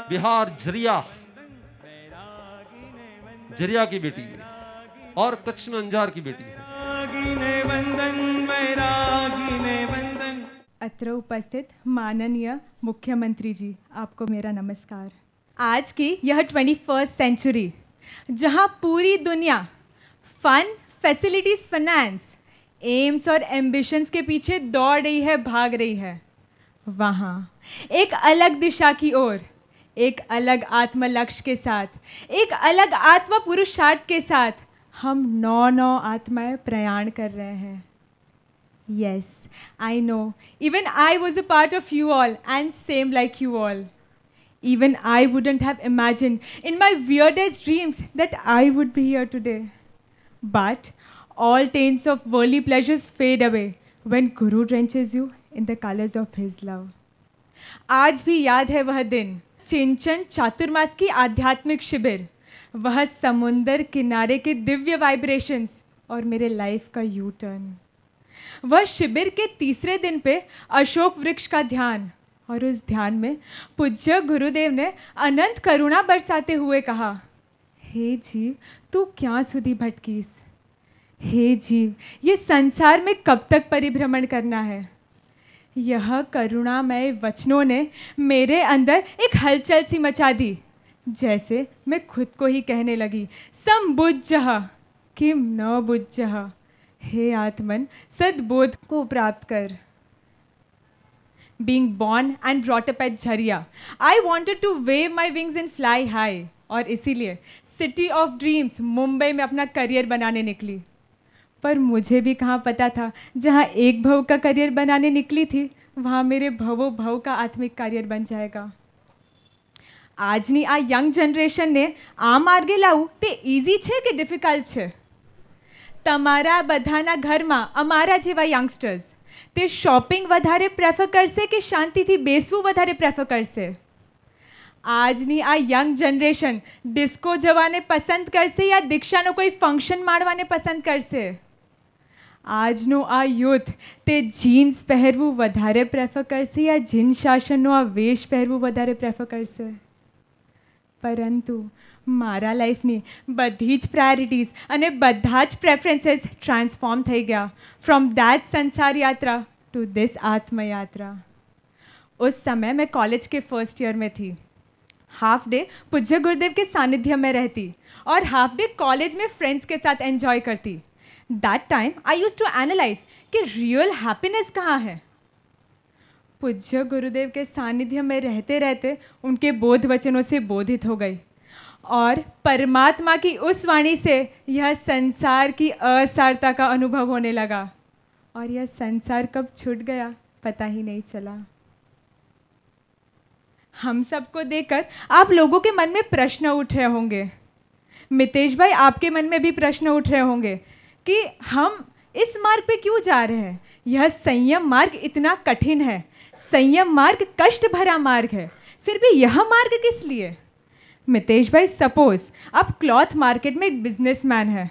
बिहार झरिया की बेटी है और कच्छ में अंजार की बेटी है। अत्र उपस्थित माननीय मुख्यमंत्री जी, आपको मेरा नमस्कार। आज की यह 21st सेंचुरी, जहां पूरी दुनिया फन, फैसिलिटीज, फाइनेंस, एम्स और एम्बिशंस के पीछे दौड़ रही है, भाग रही है, वहाँ एक अलग दिशा की ओर, एक अलग आत्म लक्ष्य के साथ, एक अलग आत्म पुरुषार्थ के साथ हम नौ आत्माएं प्रयाण कर रहे हैं। Yes, I know. Even I was a part of you all and same like you all. Even I wouldn't have imagined in my weirdest dreams that I would be here today. But all taints of worldly pleasures fade away when Guru drenches you in the colors of his love. आज भी याद है वह दिन, चिंचन चातुर्मास की आध्यात्मिक शिविर, वह समुंदर किनारे के दिव्य वाइब्रेशंस और मेरे लाइफ का यू टर्न। वह शिविर के तीसरे दिन पे अशोक वृक्ष का ध्यान, और उस ध्यान में पूज्य गुरुदेव ने अनंत करुणा बरसाते हुए कहा, हे जीव तू क्या सुधी भटकीस, हे जीव ये संसार में कब तक परिभ्रमण करना है। यह करुणामय वचनों ने मेरे अंदर एक हलचल सी मचा दी, जैसे मैं खुद को ही कहने लगी, संबुद्धः किम न बुद्धः, हे आत्मन सद्बोध को प्राप्त कर। Being born and brought up at Jharia, I wanted to wave my wings and fly high, और इसीलिए सिटी ऑफ ड्रीम्स मुंबई में अपना करियर बनाने निकली। पर मुझे भी कहाँ पता था, जहाँ एक भव का करियर बनाने निकली थी, वहाँ मेरे भवो भव का आत्मिक करियर बन जाएगा। આજની આ યંગ જનરેશનને આ માર્ગે લાવવું તે ઇઝી છે કે ડિફિકલ્ટ છે? તમારા બધાના ઘરમાં અમારા જેવા યંગસ્ટર્સ તે શોપિંગ વધારે પ્રેફર કરશે કે શાંતિથી બેસવું વધારે પ્રેફર કરશે? આજની આ યંગ જનરેશન ડિસ્કો જવાને પસંદ કરશે યા દીક્ષાનો કોઈ ફંક્શન માણવાને પસંદ કરશે? આજનો આ યુથ તે જીન્સ પહેરવું વધારે પ્રેફર કરશે યા જીન શાસનનો આ વેશ પહેરવું વધારે પ્રેફર કરશે? પરંતુ મારા લાઈફની બધી જ પ્રાયોરિટીઝ અને બધા જ પ્રેફરન્સીસ ટ્રાન્સફોર્મ થઈ ગયા ફ્રોમ दैट संसार यात्रा टू दिस आत्म यात्रा। उस समय मैं कॉलेज के फर्स्ट ईयर में थी। हाफ डे पूज्य गुरुदेव के सानिध्य में रहती और हाफ डे कॉलेज में फ्रेंड्स के साथ एंजॉय करती। That time I used to analyse कि रियल हैप्पीनेस कहाँ है। पूज्य गुरुदेव के सानिध्य में रहते रहते उनके बोध वचनों से बोधित हो गई और परमात्मा की उस वाणी से यह संसार की असारता का अनुभव होने लगा, और यह संसार कब छूट गया पता ही नहीं चला। हम सबको देखकर आप लोगों के मन में प्रश्न उठ रहे होंगे, मितेश भाई आपके मन में भी प्रश्न उठ रहे होंगे कि हम इस मार्ग पे क्यों जा रहे हैं? यह संयम मार्ग इतना कठिन है, संयम मार्ग कष्ट भरा मार्ग है, फिर भी यह मार्ग किस लिए? मितेश भाई सपोज आप क्लॉथ मार्केट में एक बिजनेसमैन है,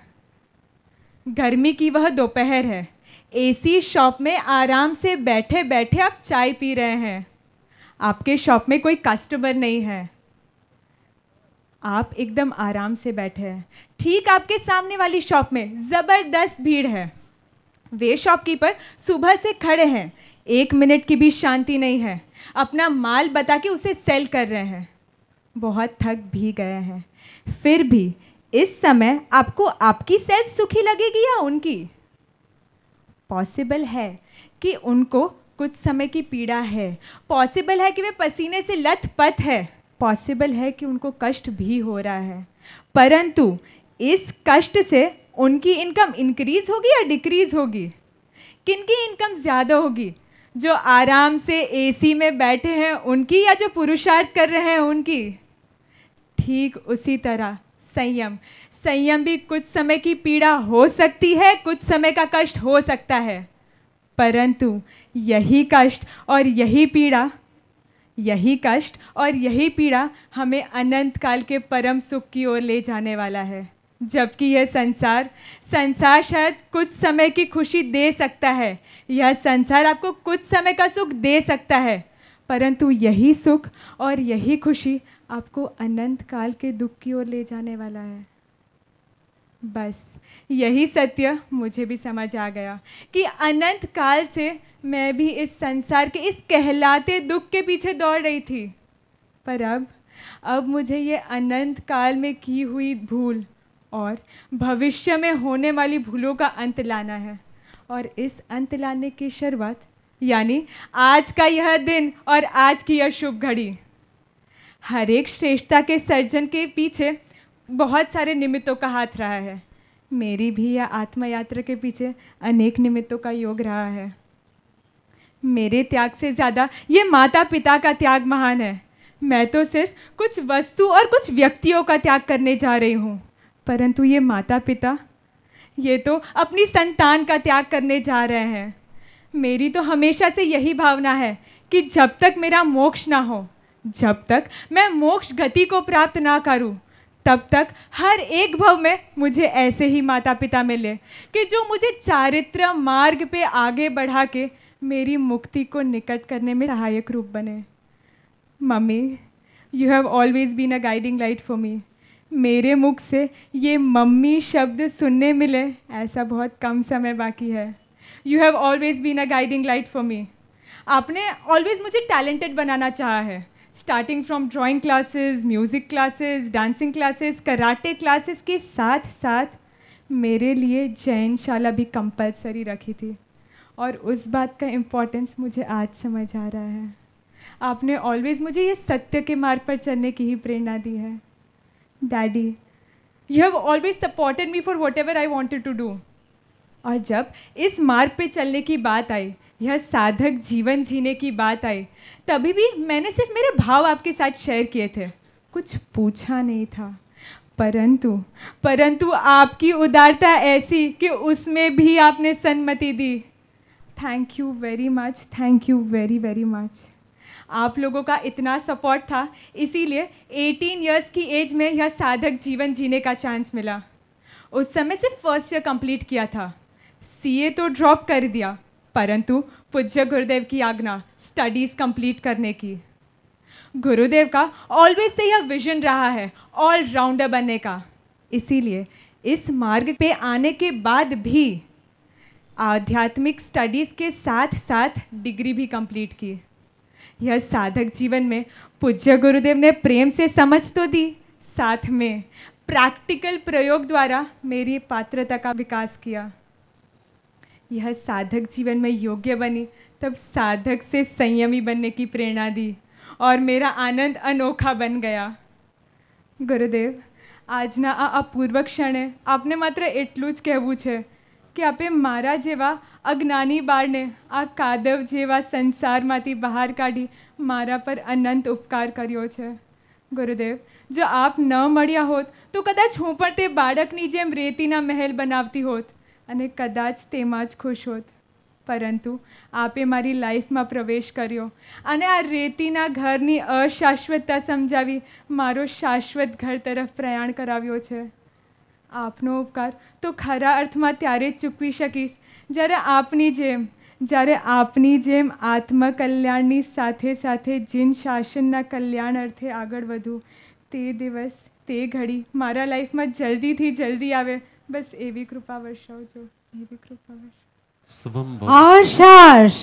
गर्मी की वह दोपहर है, एसी शॉप में आराम से बैठे बैठे आप चाय पी रहे हैं, आपके शॉप में कोई कस्टमर नहीं है, आप एकदम आराम से बैठे हैं। ठीक आपके सामने वाली शॉप में ज़बरदस्त भीड़ है, वे शॉपकीपर सुबह से खड़े हैं, 1 मिनट की भी शांति नहीं है, अपना माल बता के उसे सेल कर रहे हैं, बहुत थक भी गए हैं। फिर भी इस समय आपको आपकी सेल्फ सुखी लगेगी या उनकी? पॉसिबल है कि उनको कुछ समय की पीड़ा है, पॉसिबल है कि वे पसीने से लथपथ है, पॉसिबल है कि उनको कष्ट भी हो रहा है, परंतु इस कष्ट से उनकी इनकम इंक्रीज होगी या डिक्रीज होगी? किनकी इनकम ज़्यादा होगी? जो आराम से एसी में बैठे हैं उनकी, या जो पुरुषार्थ कर रहे हैं उनकी? ठीक उसी तरह संयम भी कुछ समय की पीड़ा हो सकती है, कुछ समय का कष्ट हो सकता है, परंतु यही कष्ट और यही पीड़ा हमें अनंत काल के परम सुख की ओर ले जाने वाला है। जबकि यह संसार शायद कुछ समय की खुशी दे सकता है, यह संसार आपको कुछ समय का सुख दे सकता है, परंतु यही सुख और यही खुशी आपको अनंत काल के दुख की ओर ले जाने वाला है। बस यही सत्य मुझे भी समझ आ गया कि अनंत काल से मैं भी इस संसार के इस कहलाते दुख के पीछे दौड़ रही थी। पर अब मुझे ये अनंत काल में की हुई भूल और भविष्य में होने वाली भूलों का अंत लाना है। और इस अंत लाने की शुरुआत यानी आज का यह दिन और आज की यह शुभ घड़ी। हर एक श्रेष्ठता के सर्जन के पीछे बहुत सारे निमित्तों का हाथ रहा है। मेरी भी यह आत्मा यात्रा के पीछे अनेक निमित्तों का योग रहा है। मेरे त्याग से ज़्यादा ये माता पिता का त्याग महान है। मैं तो सिर्फ कुछ वस्तु और कुछ व्यक्तियों का त्याग करने जा रही हूँ, परंतु ये माता पिता ये तो अपनी संतान का त्याग करने जा रहे हैं। मेरी तो हमेशा से यही भावना है कि जब तक मेरा मोक्ष ना हो, जब तक मैं मोक्ष गति को प्राप्त ना करूं, तब तक हर एक भव में मुझे ऐसे ही माता पिता मिले कि जो मुझे चारित्र मार्ग पे आगे बढ़ा के मेरी मुक्ति को निकट करने में सहायक रूप बने। Mummy, you have always been a guiding light for me. मेरे मुख से ये मम्मी शब्द सुनने मिले ऐसा बहुत कम समय बाकी है। You have always been a guiding light for me. आपने ऑलवेज मुझे टैलेंटेड बनाना चाहा है। Starting from drawing classes, music classes, dancing classes, karate classes के साथ साथ मेरे लिए जैनशाला भी कंपलसरी रखी थी और उस बात का इम्पोर्टेंस मुझे आज समझ आ रहा है। आपने ऑलवेज मुझे ये सत्य के मार्ग पर चलने की ही प्रेरणा दी है। Daddy, you have always supported me for whatever I wanted to do. और जब इस मार्ग पे चलने की बात आई, यह साधक जीवन जीने की बात आई, तभी भी मैंने सिर्फ मेरे भाव आपके साथ शेयर किए थे, कुछ पूछा नहीं था। परंतु आपकी उदारता ऐसी कि उसमें भी आपने सम्मति दी। Thank you very much, thank you very very much. आप लोगों का इतना सपोर्ट था, इसीलिए 18 इयर्स की एज में यह साधक जीवन जीने का चांस मिला। उस समय सिर्फ फर्स्ट ईयर कंप्लीट किया था, सीए तो ड्रॉप कर दिया, परंतु पूज्य गुरुदेव की आज्ञा स्टडीज़ कंप्लीट करने की। गुरुदेव का ऑलवेज से यह विजन रहा है ऑल राउंडर बनने का। इसीलिए इस मार्ग पे आने के बाद भी आध्यात्मिक स्टडीज़ के साथ साथ डिग्री भी कंप्लीट की। यह साधक जीवन में पूज्य गुरुदेव ने प्रेम से समझ तो दी, साथ में प्रैक्टिकल प्रयोग द्वारा मेरी पात्रता का विकास किया। यह साधक जीवन में योग्य बनी, तब साधक से संयमी बनने की प्रेरणा दी और मेरा आनंद अनोखा बन गया। गुरुदेव, આજના આ અપૂર્વ ક્ષણે આપને માત્ર એટલું જ કહેવું છે કે આપે મારા જેવા અજ્ઞાની બાળને આ કાદવ જેવા સંસારમાંથી બહાર કાઢી મારા પર અનંત ઉપકાર કર્યો છે। ગુરુદેવ, જો આપ ન મળ્યા હોત તો કદાચ હું પણ તે બાળકની જેમ રેતીના મહેલ બનાવતી હોત અને કદાચ તેમાં જ ખુશ હોત, પરંતુ આપે મારી લાઈફમાં પ્રવેશ કર્યો અને આ રેતીના ઘરની અશાશ્વતતા સમજાવી મારો શાશ્વત ઘર તરફ પ્રયાણ કરાવ્યો છે। આપનો ઉપકાર તો ખરા અર્થમાં ત્યારે જ ચૂકવી શકીશ જ્યારે આપની જેમ આત્મકલ્યાણની સાથે સાથે જીન શાસનના કલ્યાણ અર્થે આગળ વધું। તે દિવસ, તે ઘડી મારા લાઈફમાં જલ્દીથી જલ્દી આવે, બસ એવી કૃપા વર્ષાવજો, એવી કૃપા વર્ષાવજો। शुभम आशाष।